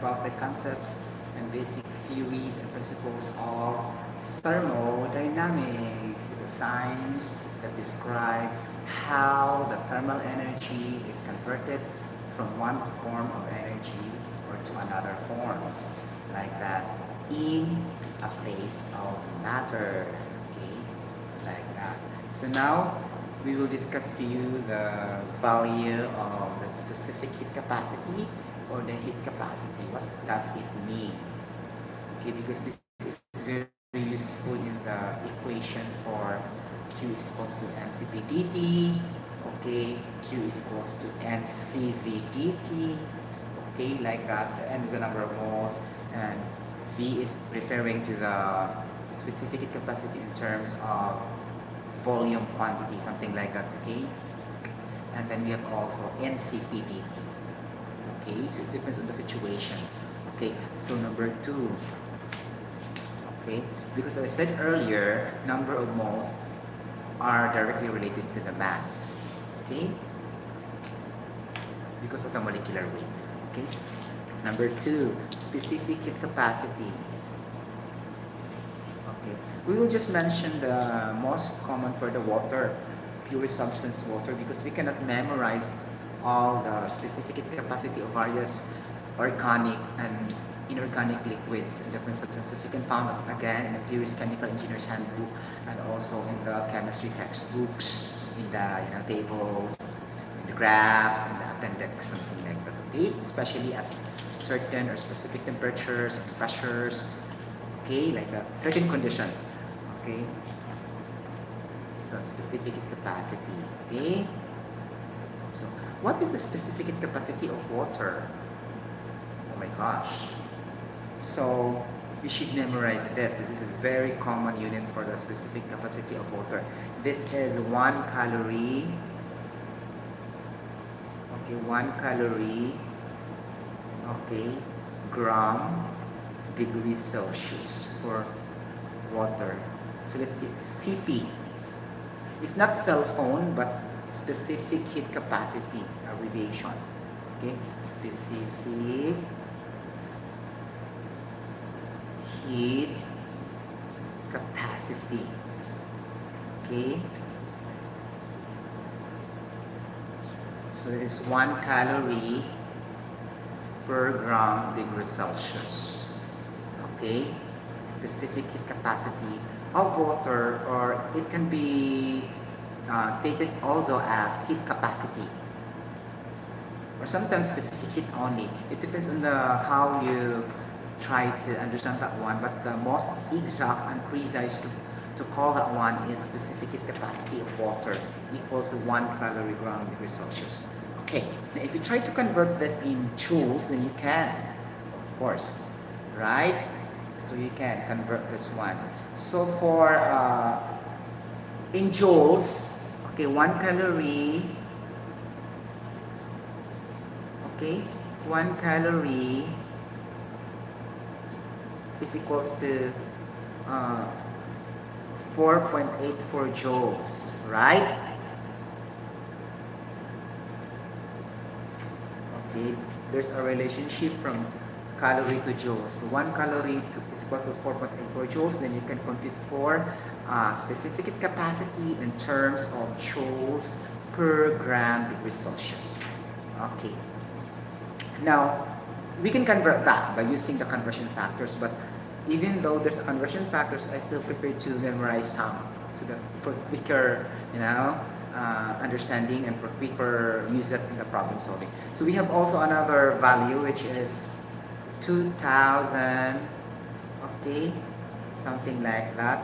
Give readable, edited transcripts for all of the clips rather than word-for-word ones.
about the concepts and basic theories and principles of thermodynamics. It's a science that describes how the thermal energy is converted from one form of energy or to another forms, like that in a phase of matter. Okay, like that. So now we will discuss to you the value of the specific heat capacity or the heat capacity. What does it mean? Okay, because this is very useful in the equation for Q is equals to mCp dt. Okay, Q is equals to NCV dt. Okay, like that. So M is the number of moles and V is referring to the specific heat capacity in terms of volume quantity, something like that. Okay, and then we have also NCP dt. Okay, so it depends on the situation. Okay, so number 2. Okay, because as I said earlier, number of moles are directly related to the mass. Okay, because of the molecular weight. Okay, number 2, specific heat capacity. Okay, we will just mention the most common for the water, pure substance water, because we cannot memorize all the specific heat capacity of various organic and inorganic liquids and different substances. You can find it again in the Purist Chemical Engineer's Handbook and also in the chemistry textbooks, in the tables, in the graphs, and the appendix, something like that. Okay, especially at certain or specific temperatures and pressures. Okay, like that. Certain conditions. Okay, so specific heat capacity. Okay, so what is the specific heat capacity of water? Oh my gosh. So we should memorize this because this is a very common unit for the specific capacity of water. This is 1 calorie. Okay, 1 calorie. Okay, gram degrees Celsius for water. So let's get CP. It's not cell phone, but specific heat capacity abbreviation. Okay, specific heat capacity. Okay, so it is 1 calorie per gram degree Celsius. Okay, specific heat capacity of water, or it can be stated also as heat capacity, or sometimes specific heat only. It depends on how you try to understand that one, but the most exact and precise to call that one is specific heat capacity of water equals 1 calorie gram degree Celsius. Okay, now if you try to convert this in joules, then you can, of course, right? So you can convert this one. So for in joules, okay, 1 calorie, okay, 1 calorie is equals to 4.84 joules, right? Okay, there's a relationship from calorie to joules. So 1 calorie is equals to 4.84 joules. Then you can compute for specific heat capacity in terms of joules per gram degree Celsius. Okay. Now, we can convert that by using the conversion factors, but even though there's a conversion factors, I still prefer to memorize some so that for quicker, understanding and for quicker use it in the problem solving. So we have also another value which is 2000, okay, something like that,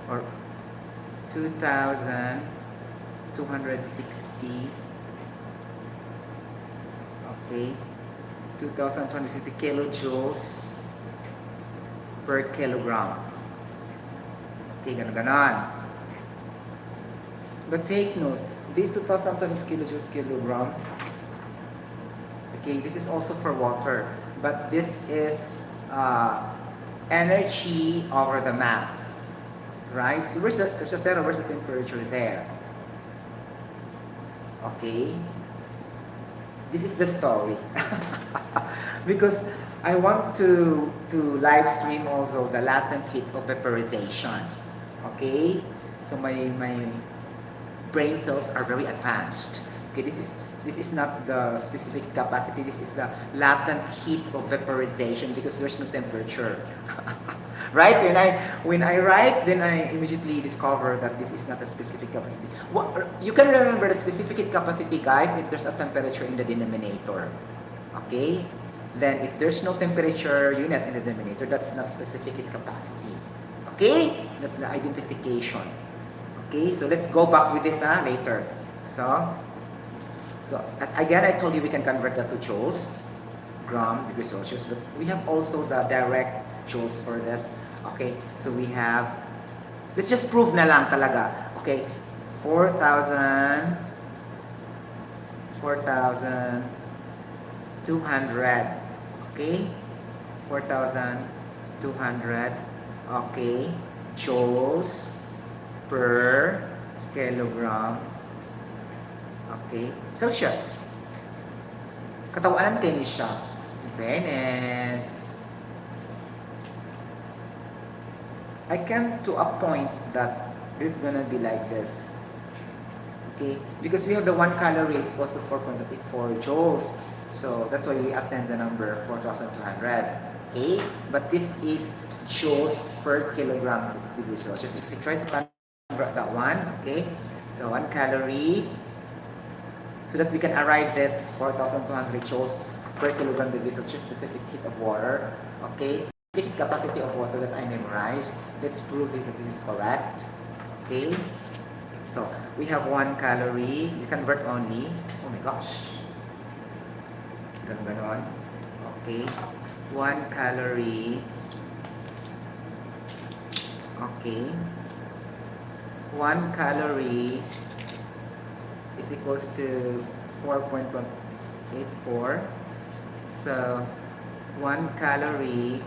or 2260, okay, 2260 kilojoules per kilogram. Okay, ganon. But take note, this 2020 kilojoules kilogram, okay, this is also for water, but this is energy over the mass, right? So where's the Sotero, where's the temperature there? Okay, this is the story. Because I want to live stream also the latent heat of vaporization. Okay, so my brain cells are very advanced. Okay, this is not the specific capacity. This is the latent heat of vaporization because there's no temperature. Right? When I write, then I immediately discover that this is not a specific capacity. What, you can remember the specific capacity, guys, if there's a temperature in the denominator. Okay? Then if there's no temperature unit in the denominator, that's not specific heat capacity. Okay? That's the identification. Okay, so let's go back with this later. So as again, I told you we can convert that to joules, gram, degree Celsius, but we have also the direct joules for this. Okay, so we have, let's just prove na lang talaga. Okay, 4,200. Okay, 4,200. Okay, joules per kilogram. Okay, Celsius. Katawanan kayo ni siya. In fairness, I came to a point that this is gonna be like this. Okay, because we have the 1 calorie is equals to 4.84 joules. So that's why we attend the number 4,200. Okay, but this is joules per kilogram degree Celsius. If we try to convert that one, okay, so 1 calorie, so that we can arrive this 4,200 joules per kilogram degree Celsius specific heat of water. Okay, specific capacity of water that I memorized. Let's prove this that this is correct. Okay, so we have 1 calorie. You convert only. Oh my gosh. Ganon. Okay, 1 calorie. Okay, 1 calorie is equals to 4.184. So 1 calorie.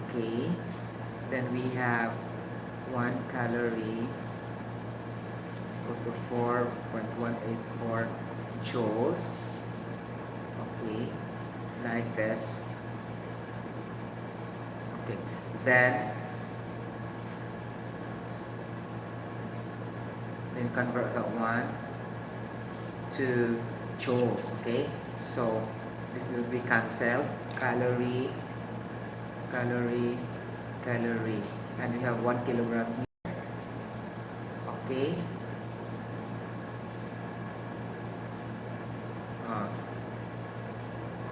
Okay, then we have 1 calorie is equals to 4.184 joules. Okay, like this. Okay, then convert that one to joules. Okay, so this will be cancelled. Calorie, calorie, calorie, and we have 1 kilogram here. Okay,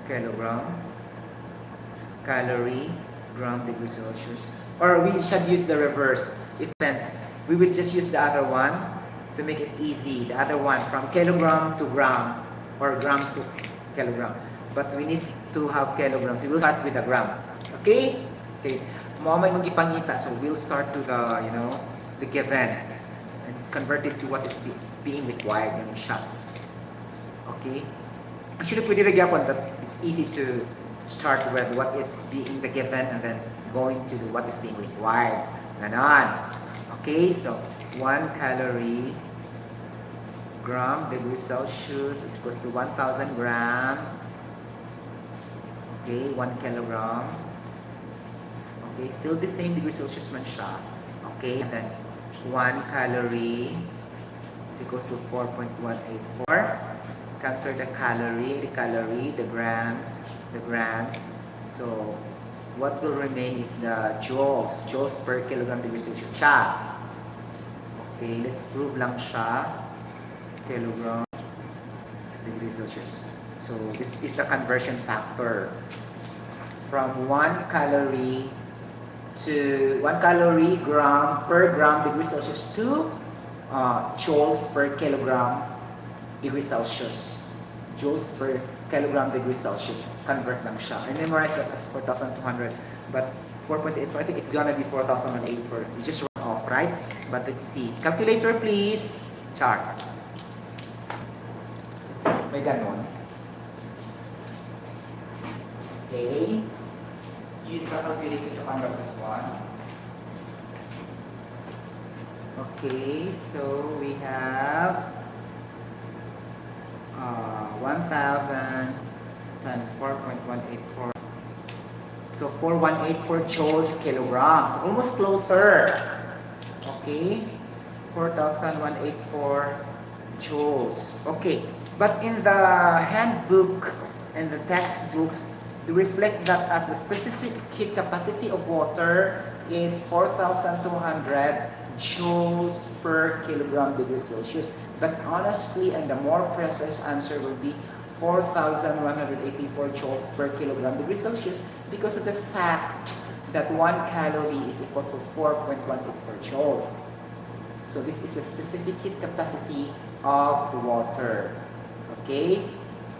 kilogram, calorie, gram, degree Celsius, or we should use the reverse. It depends. We will just use the other one to make it easy. The other one from kilogram to gram or gram to kilogram. But we need to have kilograms. We will start with a gram. Okay? Okay. Mamay magipangita. So we'll start to the, the given and convert it to what is being required ng siya. Okay? Actually, pwede rin yapon that it's easy to start with what is being the given and then going to what is being required. Ganon. Okay, so 1 calorie, gram, degree Celsius is equals to 1,000 gram. Okay, 1 kilogram. Okay, still the same degree Celsius man siya. Okay, and then 1 calorie is equals to 4.184. Cancel the calorie, the grams. So what will remain is the joules per kilogram degree Celsius siya. Okay, let's prove lang siya. Kilogram degree Celsius. So this is the conversion factor from 1 calorie to 1 calorie gram per gram degree Celsius to joules per kilogram degree Celsius. Joules per kilogram degree Celsius. Convert lang siya. I memorized that as 4,200, but 4.84, I think it's gonna be 4,008 for, it's just run off, right? But let's see. Calculator, please. Chart. May ganon. Okay. Use the calculator to convert this one. Okay, so we have 1,000 times 4.184. So 4184 joules kilograms. Almost closer. Okay. 4,184 joules. Okay. But in the handbook and the textbooks, they reflect that as the specific heat capacity of water is 4,200 joules per kilogram degree Celsius. But honestly, and the more precise answer will be 4,184 joules per kilogram degree Celsius because of the fact that 1 calorie is equal to 4.184 joules. So this is the specific heat capacity of water. Okay?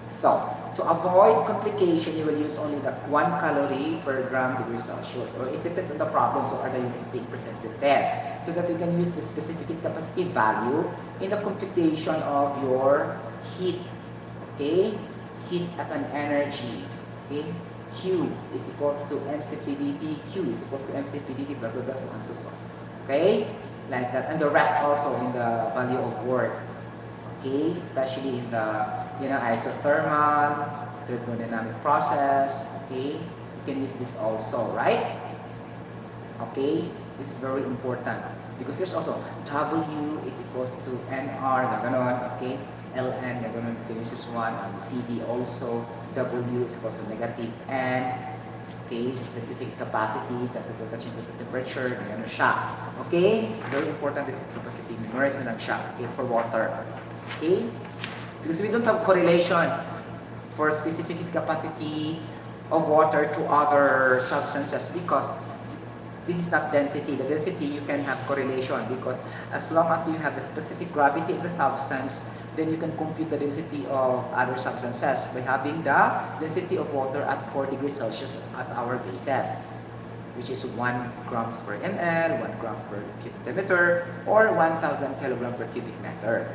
So, to avoid complication, you will use only the 1 calorie per gram degree Celsius. Or it depends on the problem, so other units being presented there. So that you can use the specific heat capacity value in the computation of your heat. Okay? Heat as an energy. Okay? Q is equals to mCp dt. Q is equals to mCp dt, blah, blah, blah, so on, so on. Okay? Like that. And the rest also in the value of work. Okay, especially in the isothermal, thermodynamic process. Okay, you can use this also, right? Okay, this is very important because there's also W is equals to NR, gaganon, okay? LN, gaganon, you can use this one. And CD also, W is equals to negative N. Okay, specific capacity, that's the change of the temperature, gano'n siya. Okay, it's very important this capacity. Memorize na lang siya, okay, for water. Okay? Because we don't have correlation for specific heat capacity of water to other substances because this is not density. The density you can have correlation because as long as you have the specific gravity of the substance, then you can compute the density of other substances by having the density of water at 4 degrees Celsius as our basis, which is 1 grams per ml, 1 gram per cubic centimeter, or 1,000 kilogram per cubic meter.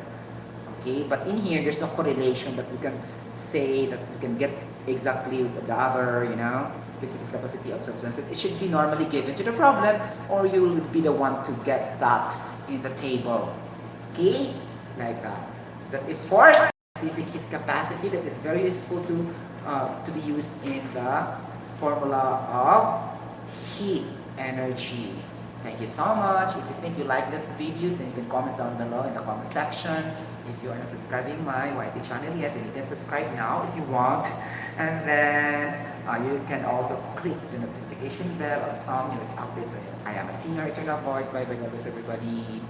Okay, but in here, there's no correlation that we can say that we can get exactly the other, specific capacity of substances. It should be normally given to the problem, or you will be the one to get that in the table. Okay, like that. That is for specific heat capacity. That is very useful to be used in the formula of heat energy. Thank you so much. If you think you like this videos, then you can comment down below in the comment section. If you are not subscribing my YT channel yet, then you can subscribe now if you want. And then you can also click the notification bell on some news updates. I am a senior eternal voice. Bye bye, God bless everybody.